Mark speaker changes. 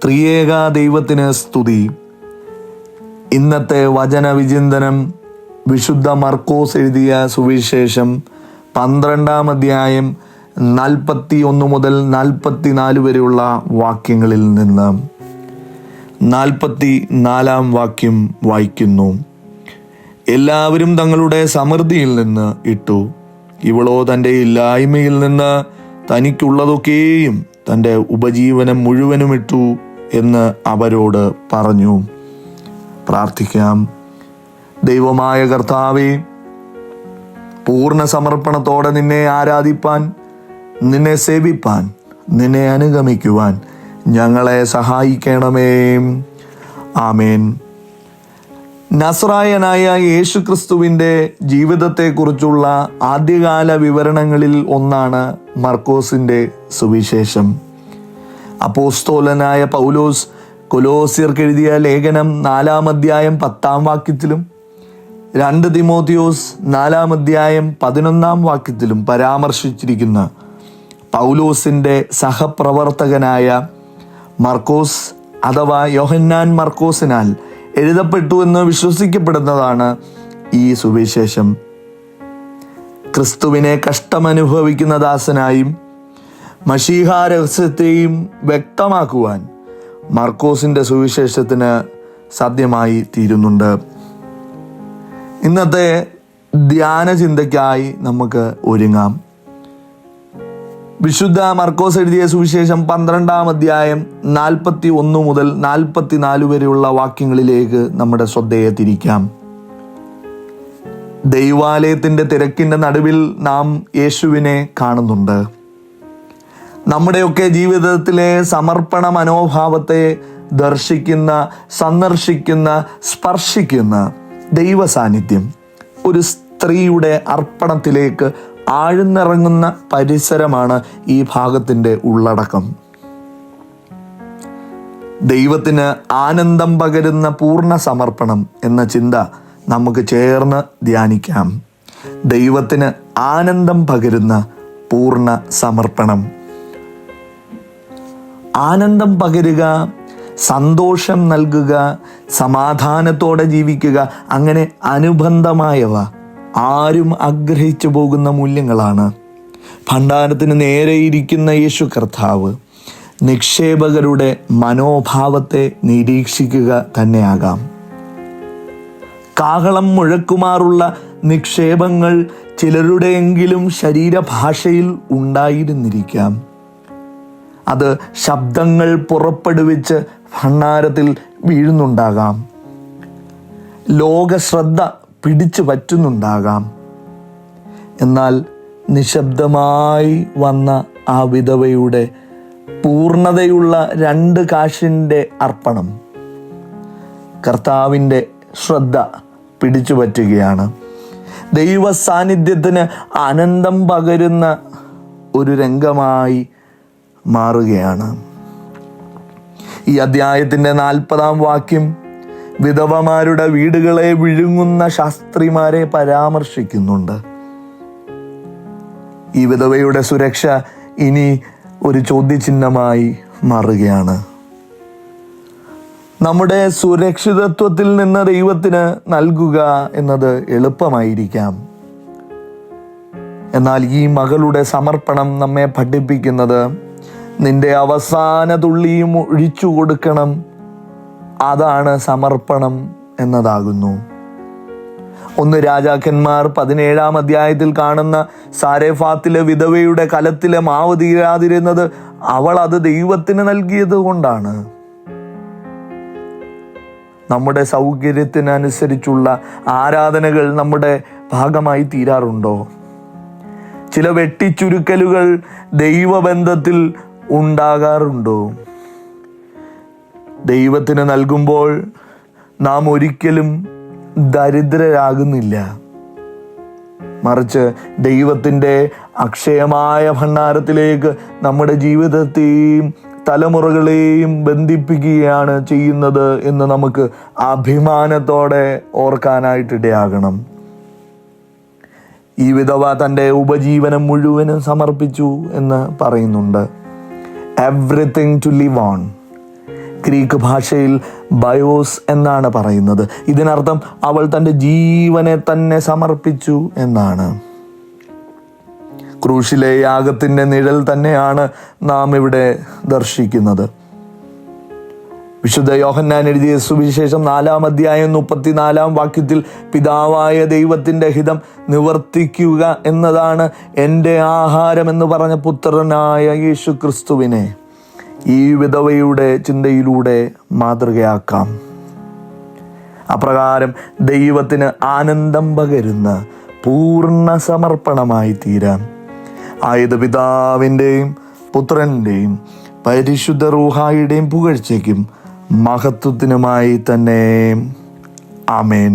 Speaker 1: ത്രിയേക ദൈവത്തിന് സ്തുതി. ഇന്നത്തെ വചനവിചിന്തനം വിശുദ്ധ മർക്കോസ് എഴുതിയ സുവിശേഷം 12-ാം അധ്യായം 41 മുതൽ 44 വരെയുള്ള വാക്യങ്ങളിൽ നിന്ന്. 44-ാം വാക്യം വായിക്കുന്നു. എല്ലാവരും തങ്ങളുടെ സമൃദ്ധിയിൽ നിന്ന് ഇട്ടു, ഇവളോ തൻ്റെ ഇല്ലായ്മയിൽ നിന്ന് തനിക്കുള്ളതൊക്കെയും തൻ്റെ ഉപജീവനം മുഴുവനും ഇട്ടു എന്ന് അവരോട് പറഞ്ഞു. പ്രാർത്ഥിക്കാം. ദൈവമായ കർത്താവേ, പൂർണ്ണ സമർപ്പണത്തോടെ നിന്നെ ആരാധിപ്പാൻ, നിന്നെ സേവിപ്പാൻ, നിന്നെ അനുഗമിക്കുവാൻ ഞങ്ങളെ സഹായിക്കണമേ. ആമേൻ. നസ്രായനായ യേശുക്രിസ്തുവിൻ്റെ ജീവിതത്തെക്കുറിച്ചുള്ള ആദ്യകാല വിവരണങ്ങളിൽ ഒന്നാണ് മർക്കോസിൻ്റെ സുവിശേഷം. അപ്പോസ്തോലനായ പൗലോസ് കൊലോസ്യർക്ക് എഴുതിയ ലേഖനം 4-ാം അധ്യായം 10-ാം വാക്യത്തിലും 2 തിമോത്തിയോസ് 4-ാം അധ്യായം 11-ാം വാക്യത്തിലും പരാമർശിച്ചിരിക്കുന്ന പൗലോസിൻ്റെ സഹപ്രവർത്തകനായ മർക്കോസ് അഥവാ യോഹന്നാൻ മർക്കോസിനാൽ എഴുതപ്പെട്ടു എന്ന് വിശ്വസിക്കപ്പെടുന്നതാണ് ഈ സുവിശേഷം. ക്രിസ്തുവിനെ കഷ്ടമനുഭവിക്കുന്ന ദാസനായും മശീഹ രഹസ്യത്തെയും വ്യക്തമാക്കുവാൻ മർക്കോസിൻ്റെ സുവിശേഷത്തിന് സാധ്യമായി തീരുന്നുണ്ട്. ഇന്നത്തെ ധ്യാന ചിന്തയ്ക്കായി നമുക്ക് ഒരുങ്ങാം. വിശുദ്ധ മർക്കോസ് എഴുതിയ സുവിശേഷം 12-ാം അധ്യായം 41 മുതൽ 44 വരെയുള്ള വാക്യങ്ങളിലേക്ക് നമ്മുടെ ശ്രദ്ധയെ തിരിക്കാം. ദൈവാലയത്തിൻ്റെ തിരക്കിൻ്റെ നടുവിൽ നാം യേശുവിനെ കാണുന്നുണ്ട്. നമ്മുടെയൊക്കെ ജീവിതത്തിലെ സമർപ്പണ മനോഭാവത്തെ ദർശിക്കുന്ന, സന്ദർശിക്കുന്ന, സ്പർശിക്കുന്ന ദൈവ സാന്നിധ്യം ഒരു സ്ത്രീയുടെ അർപ്പണത്തിലേക്ക് ആഴ്ന്നിറങ്ങുന്ന പരിസരമാണ് ഈ ഭാഗത്തിൻ്റെ ഉള്ളടക്കം. ദൈവത്തിന് ആനന്ദം പകരുന്ന പൂർണ്ണ സമർപ്പണം എന്ന ചിന്ത നമുക്ക് ചേർന്ന് ധ്യാനിക്കാം. ദൈവത്തിന് ആനന്ദം പകരുന്ന പൂർണ്ണ സമർപ്പണം. ആനന്ദം പകരുക, സന്തോഷം നൽകുക, സമാധാനത്തോടെ ജീവിക്കുക, അങ്ങനെ അനുബന്ധമായവ ആരും ആഗ്രഹിച്ചു പോകുന്ന മൂല്യങ്ങളാണ്. ഭണ്ഡാരത്തിന് നേരെയിരിക്കുന്ന യേശു കർത്താവ് നിക്ഷേപകരുടെ മനോഭാവത്തെ നിരീക്ഷിക്കുക തന്നെയാകാം. കാഹളം മുഴക്കുമാറുള്ള നിക്ഷേപങ്ങൾ ചിലരുടെയെങ്കിലും ശരീരഭാഷയിൽ ഉണ്ടായിരുന്നിരിക്കാം. അത് ശബ്ദങ്ങൾ പുറപ്പെടുവിച്ച് ഭണ്ഡാരത്തിൽ വീഴുന്നുണ്ടാകാം. ലോകശ്രദ്ധ പിടിച്ചു പറ്റുന്നുണ്ടാകാം. എന്നാൽ നിശബ്ദമായി വന്ന ആ വിധവയുടെ പൂർണ്ണതയുള്ള 2 കാശിൻ്റെ അർപ്പണം കർത്താവിൻ്റെ ശ്രദ്ധ പിടിച്ചു പറ്റുകയാണ്. ദൈവ സാന്നിധ്യത്തിന് ആനന്ദം പകരുന്ന ഒരു രംഗമായി മാറുകയാണ്. ഈ അധ്യായത്തിൻ്റെ 40-ാം വാക്യം വിധവമാരുടെ വീടുകളെ വിഴുങ്ങുന്ന ശാസ്ത്രിമാരെ പരാമർശിക്കുന്നുണ്ട്. ഈ വിധവയുടെ സുരക്ഷ ഇനി ഒരു ചോദ്യചിഹ്നമായി മാറുകയാണ്. നമ്മുടെ സുരക്ഷിതത്വത്തിൽ നിന്ന് ദൈവത്തിന് നൽകുക എന്നത് എളുപ്പമായിരിക്കാം. എന്നാൽ ഈ മകളുടെ സമർപ്പണം നമ്മെ പഠിപ്പിക്കുന്നത് നിന്റെ അവസാന തുള്ളിയും ഒഴിച്ചു കൊടുക്കണം, അതാണ് സമർപ്പണം എന്നതാകുന്നു. 1 രാജാക്കന്മാർ 17-ാം അധ്യായത്തിൽ കാണുന്ന സാരെഫാത്തിലെ വിധവയുടെ കലത്തിലെ മാവ് തീരാതിരുന്നത് അവൾ അത് ദൈവത്തിന് നൽകിയത് കൊണ്ടാണ്. നമ്മുടെ സൗകര്യത്തിനനുസരിച്ചുള്ള ആരാധനകൾ നമ്മുടെ ഭാഗമായി തീരാറുണ്ടോ? ചില വെട്ടിച്ചുരുക്കലുകൾ ദൈവബന്ധത്തിൽ ഉണ്ടാകാറുണ്ടോ? ദൈവത്തിന് നൽകുമ്പോൾ നാം ഒരിക്കലും ദരിദ്രരാകുന്നില്ല. മറിച്ച് ദൈവത്തിൻ്റെ അക്ഷയമായ ഭണ്ഡാരത്തിലേക്ക് നമ്മുടെ ജീവിതത്തെയും തലമുറകളെയും ബന്ധിപ്പിക്കുകയാണ് ചെയ്യുന്നത് എന്ന് നമുക്ക് അഭിമാനത്തോടെ ഓർക്കാനായിട്ടിടയാകണം. ഈ വിധവ തൻ്റെ ഉപജീവനം മുഴുവനും സമർപ്പിച്ചു എന്ന് പറയുന്നുണ്ട്. Everything to live on, Greek ഭാഷയിൽ ബയോസ് എന്നാണ് പറയുന്നത്. ഇതിനർത്ഥം അവൾ തൻ്റെ ജീവനെ തന്നെ സമർപ്പിച്ചു എന്നാണ്. ക്രൂശിലെ യാഗത്തിൻ്റെ നിഴൽ തന്നെയാണ് നാം ഇവിടെ ദർശിക്കുന്നത്. വിശുദ്ധ യോഹന്നാൻ എഴുതിയ സുവിശേഷം 4-ാം അധ്യായം 34-ാം വാക്യത്തിൽ പിതാവായ ദൈവത്തിൻ്റെ ഹിതം നിവർത്തിക്കുക എന്നതാണ് എൻ്റെ ആഹാരം എന്ന് പറഞ്ഞ പുത്രനായ യേശു ക്രിസ്തുവിനെ ഈ വിധവയുടെ ചിന്തയിലൂടെ മാതൃകയാക്കാം. അപ്രകാരം ദൈവത്തിന് ആനന്ദം പകരുന്ന പൂർണ്ണ സമർപ്പണമായി തീരാം. ആയത് പിതാവിൻ്റെയും പുത്രൻ്റെയും പരിശുദ്ധ റൂഹായുടെയും പുകഴ്ചയ്ക്കും മഹത്വത്തിനുമായി തന്നെ. ആമേൻ.